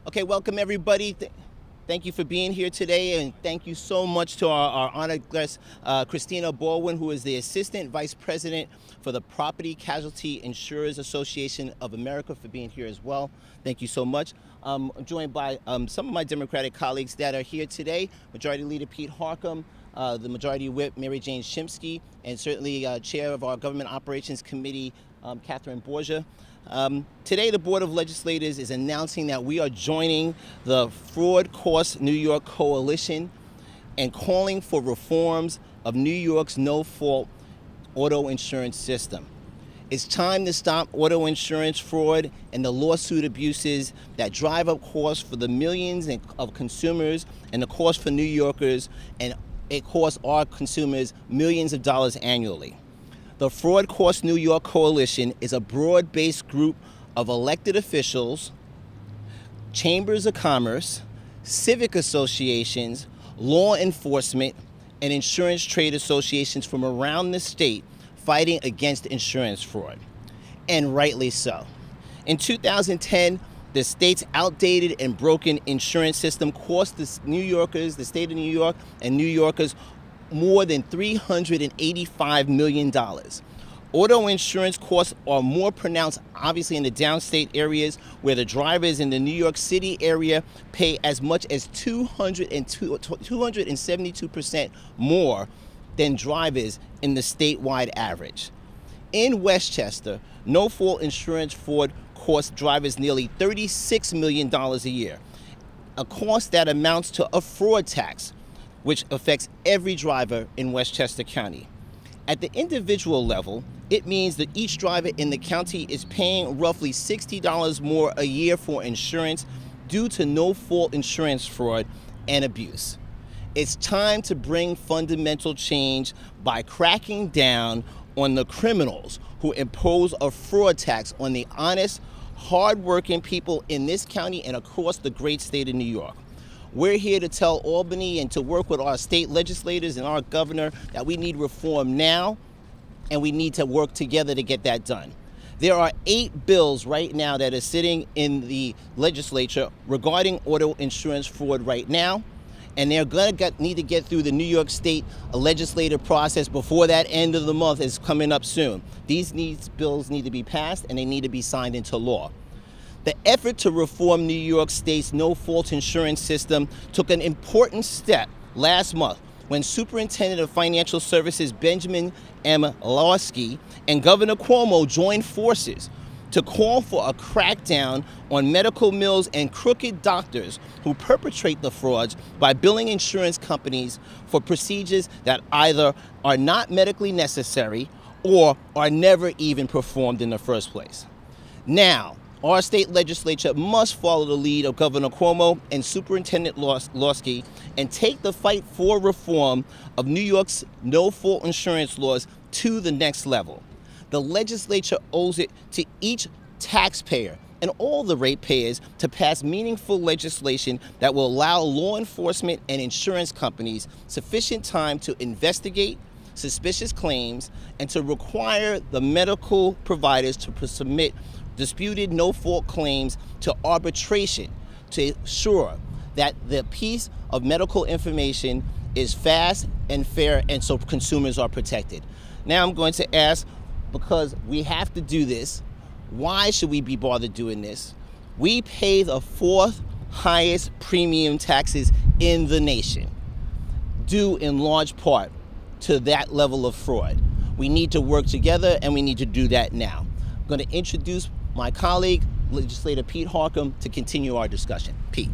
Okay, welcome everybody. Thank you for being here today, and thank you so much to our honored guest, Christina Baldwin, who is the Assistant Vice President for the Property Casualty Insurers Association of America, for being here as well. Thank you so much. I'm joined by some of my Democratic colleagues that are here today, Majority Leader Pete Harckham, the Majority Whip Mary Jane Shimsky, and certainly Chair of our Government Operations Committee, Catherine Borgia. Today, the Board of Legislators is announcing that we are joining the Fraud Costs New York Coalition and calling for reforms of New York's no-fault auto insurance system. It's time to stop auto insurance fraud and the lawsuit abuses that drive up costs for the millions of consumers and the cost for New Yorkers, and it costs our consumers millions of dollars annually. The Fraud Costs New York Coalition is a broad-based group of elected officials, chambers of commerce, civic associations, law enforcement, and insurance trade associations from around the state fighting against insurance fraud, and rightly so. In 2010, the state's outdated and broken insurance system cost the New Yorkers, the state of New York, and New Yorkers more than $385 million. Auto insurance costs are more pronounced, obviously, in the downstate areas, where the drivers in the New York City area pay as much as 272% more than drivers in the statewide average. In Westchester, no-fault insurance fraud costs drivers nearly $36 million a year, a cost that amounts to a fraud tax, which affects every driver in Westchester County. At the individual level, it means that each driver in the county is paying roughly $60 more a year for insurance due to no-fault insurance fraud and abuse. It's time to bring fundamental change by cracking down on the criminals who impose a fraud tax on the honest, hard-working people in this county and across the great state of New York. We're here to tell Albany and to work with our state legislators and our governor that we need reform now, and we need to work together to get that done. There are 8 bills right now that are sitting in the legislature regarding auto insurance fraud right now, and they're going to need to get through the New York State legislative process before that end of the month is coming up soon. These bills need to be passed, and they need to be signed into law. The effort to reform New York State's no-fault insurance system took an important step last month when Superintendent of Financial Services Benjamin M. Lawsky and Governor Cuomo joined forces to call for a crackdown on medical mills and crooked doctors who perpetrate the frauds by billing insurance companies for procedures that either are not medically necessary or are never even performed in the first place. Now, our state legislature must follow the lead of Governor Cuomo and Superintendent Lawsky and take the fight for reform of New York's no-fault insurance laws to the next level. The legislature owes it to each taxpayer and all the ratepayers to pass meaningful legislation that will allow law enforcement and insurance companies sufficient time to investigate suspicious claims and to require the medical providers to submit disputed no-fault claims to arbitration to ensure that the piece of medical information is fast and fair, and so consumers are protected. Now I'm going to ask, because we have to do this, why should we be bothered doing this? We pay the 4th highest premium taxes in the nation, due in large part to that level of fraud. We need to work together, and we need to do that now. I'm going to introduce my colleague, Legislator Pete Harckham, to continue our discussion. Pete.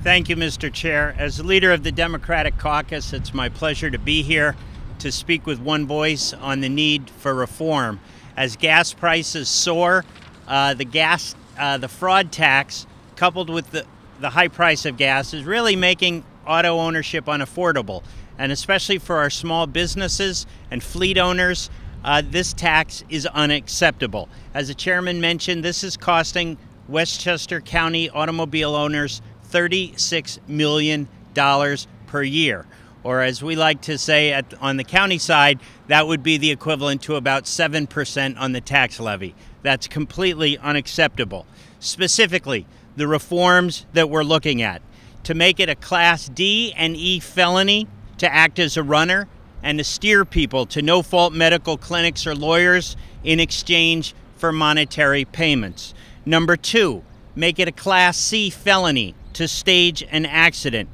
Thank you, Mr. Chair. As leader of the Democratic Caucus, it's my pleasure to be here to speak with one voice on the need for reform. As gas prices soar, the fraud tax, coupled with the high price of gas, is really making auto ownership unaffordable. And especially for our small businesses and fleet owners, this tax is unacceptable. As the chairman mentioned, this is costing Westchester County automobile owners $36 million per year. Or as we like to say on the county side, that would be the equivalent to about 7% on the tax levy. That's completely unacceptable. Specifically, the reforms that we're looking at to make it a Class D and E felony to act as a runner and to steer people to no-fault medical clinics or lawyers in exchange for monetary payments. Number 2, make it a Class C felony to stage an accident.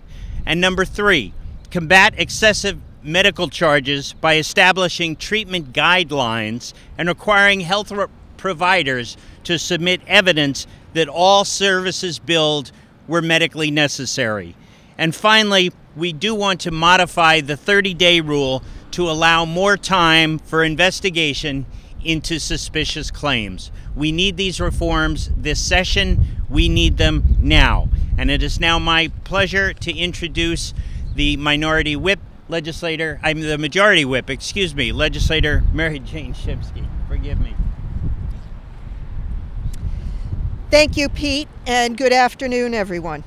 And number 3, combat excessive medical charges by establishing treatment guidelines and requiring health providers to submit evidence that all services billed were medically necessary. And finally, we do want to modify the 30-day rule to allow more time for investigation into suspicious claims. We need these reforms this session. We need them now. And it is now my pleasure to introduce the Majority Whip, Legislator Mary Jane Shipsky. Forgive me. Thank you, Pete, and good afternoon, everyone.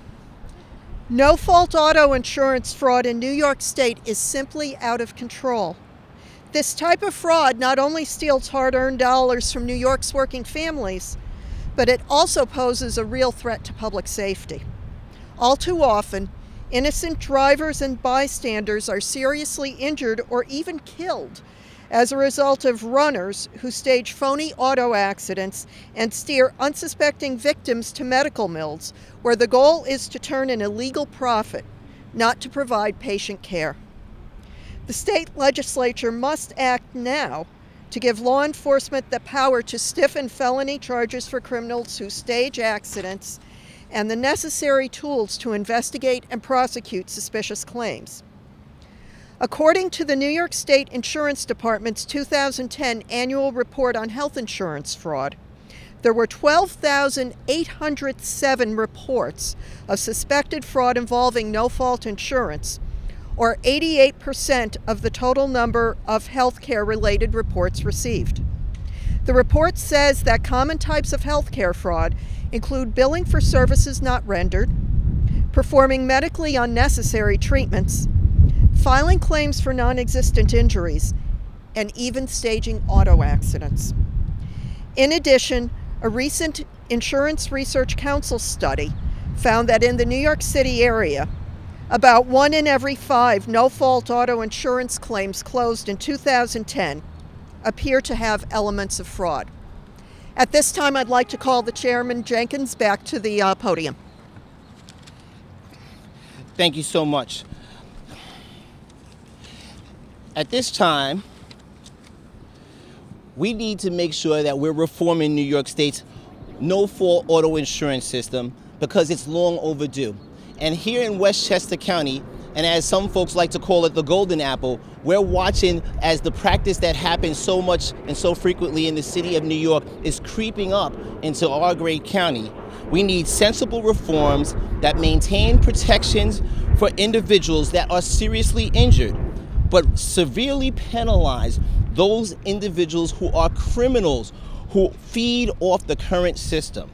No-fault auto insurance fraud in New York State is simply out of control. This type of fraud not only steals hard-earned dollars from New York's working families, but it also poses a real threat to public safety. All too often, innocent drivers and bystanders are seriously injured or even killed as a result of runners who stage phony auto accidents and steer unsuspecting victims to medical mills, where the goal is to turn an illegal profit, not to provide patient care. The state legislature must act now to give law enforcement the power to stiffen felony charges for criminals who stage accidents and the necessary tools to investigate and prosecute suspicious claims. According to the New York State Insurance Department's 2010 annual report on health insurance fraud, there were 12,807 reports of suspected fraud involving no-fault insurance, or 88% of the total number of healthcare-related reports received. The report says that common types of healthcare fraud include billing for services not rendered, performing medically unnecessary treatments, filing claims for non-existent injuries, and even staging auto accidents. In addition, a recent Insurance Research Council study found that in the New York City area, about 1 in every 5 no-fault auto insurance claims closed in 2010 appear to have elements of fraud. At this time, I'd like to call the Chairman Jenkins back to the podium. Thank you so much. At this time, we need to make sure that we're reforming New York State's no-fault auto insurance system because it's long overdue. And here in Westchester County, and as some folks like to call it the golden apple, we're watching as the practice that happens so much and so frequently in the city of New York is creeping up into our great county. We need sensible reforms that maintain protections for individuals that are seriously injured, but severely penalize those individuals who are criminals who feed off the current system.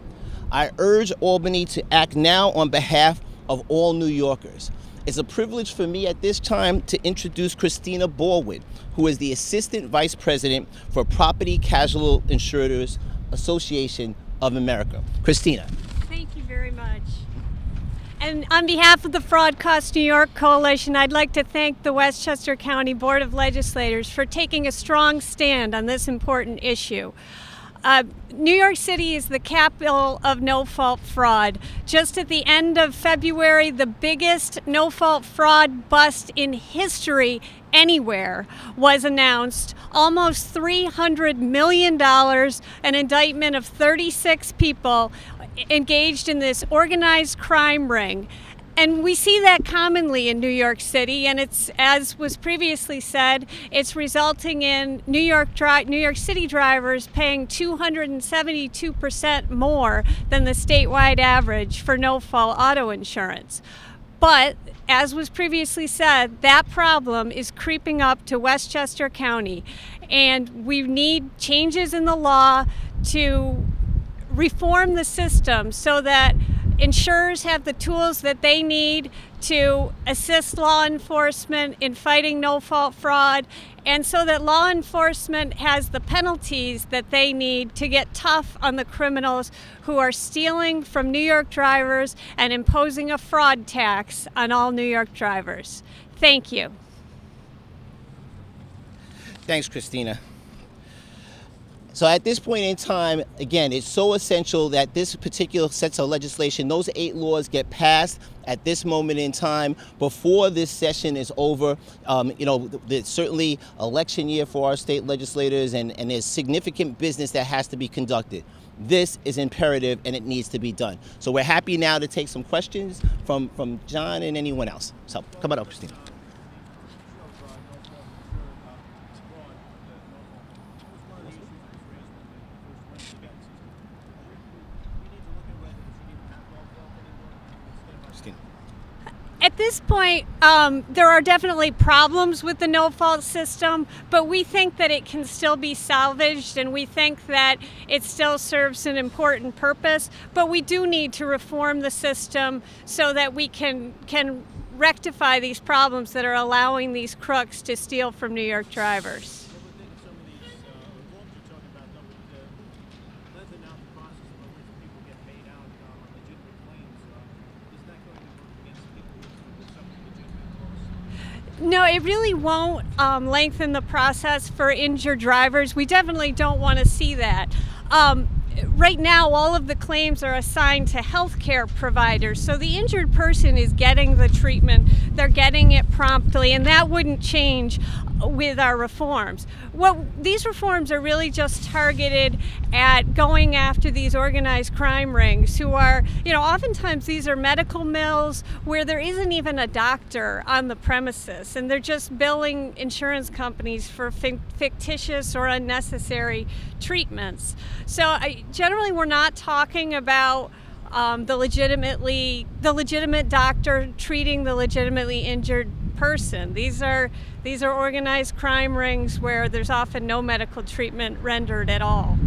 I urge Albany to act now on behalf of all New Yorkers. It's a privilege for me at this time to introduce Christina Baldwin, who is the Assistant Vice President for Property Casualty Insurers Association of America. Christina. Thank you very much. And on behalf of the Fraud Costs New York Coalition, I'd like to thank the Westchester County Board of Legislators for taking a strong stand on this important issue. New York City is the capital of no-fault fraud. Just at the end of February, the biggest no-fault fraud bust in history anywhere was announced. Almost $300 million, an indictment of 36 people engaged in this organized crime ring. And we see that commonly in New York City, and it's, as was previously said, it's resulting in New York City drivers paying 272% more than the statewide average for no-fault auto insurance. But, as was previously said, that problem is creeping up to Westchester County, and we need changes in the law to reform the system so that insurers have the tools that they need to assist law enforcement in fighting no-fault fraud and so that law enforcement has the penalties that they need to get tough on the criminals who are stealing from New York drivers and imposing a fraud tax on all New York drivers. Thank you. Thanks, Christina. So at this point in time, again, it's so essential that this particular set of legislation, those 8 laws get passed at this moment in time before this session is over. You know, there's certainly election year for our state legislators, and there's significant business that has to be conducted. This is imperative and it needs to be done. So we're happy now to take some questions from John and anyone else. So come on up, Christina. At this point, there are definitely problems with the no-fault system, but we think that it can still be salvaged, and we think that it still serves an important purpose. But we do need to reform the system so that we can rectify these problems that are allowing these crooks to steal from New York drivers. No, it really won't lengthen the process for injured drivers. We definitely don't want to see that. Right now, all of the claims are assigned to healthcare providers, so the injured person is getting the treatment, they're getting it promptly, and that wouldn't change with our reforms. These reforms are really just targeted at going after these organized crime rings who are, oftentimes these are medical mills where there isn't even a doctor on the premises, and they're just billing insurance companies for fictitious or unnecessary treatments. So generally we're not talking about the legitimate doctor treating the legitimately injured person. These are organized crime rings where there's often no medical treatment rendered at all.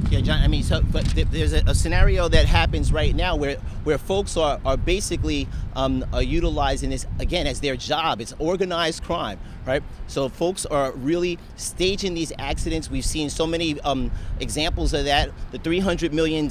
Yeah, John, but there's a scenario that happens right now where folks are basically are utilizing this, again, as their job. It's organized crime, right? So folks are really staging these accidents. We've seen so many examples of that. The $300 million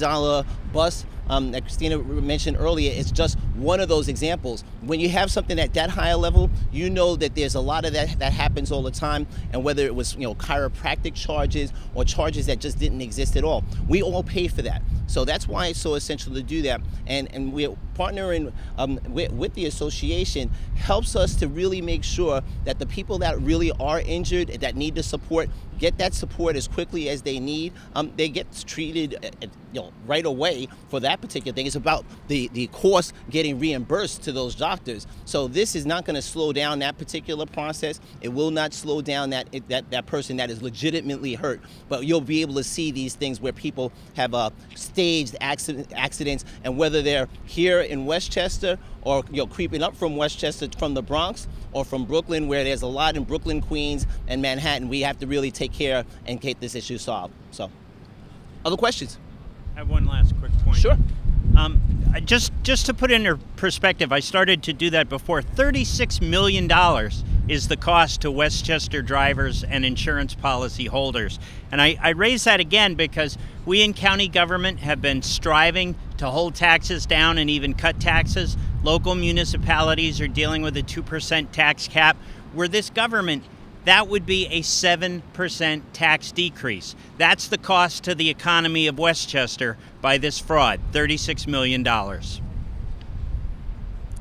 bus that Christina mentioned earlier is just one of those examples. When you have something at that higher level, you know that there's a lot of that happens all the time, and whether it was chiropractic charges or charges that just didn't exist at all, we all pay for that. So that's why it's so essential to do that, and we're partnering with the association helps us to really make sure that the people that really are injured, that need the support, get that support as quickly as they need. They get treated right away for that particular thing. It's about the cost getting reimbursed to those doctors. So this is not going to slow down that particular process. It will not slow down that person that is legitimately hurt. But you'll be able to see these things where people have staged accidents, and whether they're here in Westchester or creeping up from Westchester from the Bronx or from Brooklyn, where there's a lot in Brooklyn, Queens, and Manhattan, we have to really take care and get this issue solved. So, other questions? I have one last quick point. Sure. Just to put into perspective, I started to do that before. $36 million is the cost to Westchester drivers and insurance policy holders. And I raise that again because we in county government have been striving to hold taxes down and even cut taxes. Local municipalities are dealing with a 2% tax cap. Where this government, that would be a 7% tax decrease. That's the cost to the economy of Westchester by this fraud, $36 million.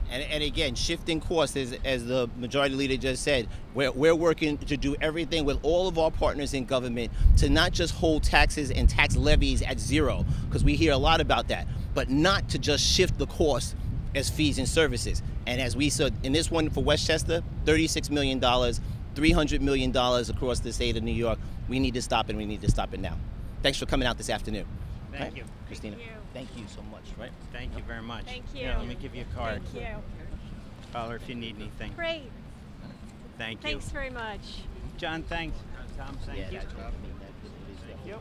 And again, shifting costs, as the majority leader just said, we're working to do everything with all of our partners in government to not just hold taxes and tax levies at zero, because we hear a lot about that, but not to just shift the cost as fees and services. And as we said in this one for Westchester, $36 million, $300 million across the state of New York. We need to stop it, and we need to stop it now. Thanks for coming out this afternoon. Thank you. Christina. Thank you so much, right? Thank you very much. Thank you. Here, let me give you a card. Thank you. Holler if you need anything. Great. Thank you. Thanks very much. John, thanks. Tom, thank you. Thank you.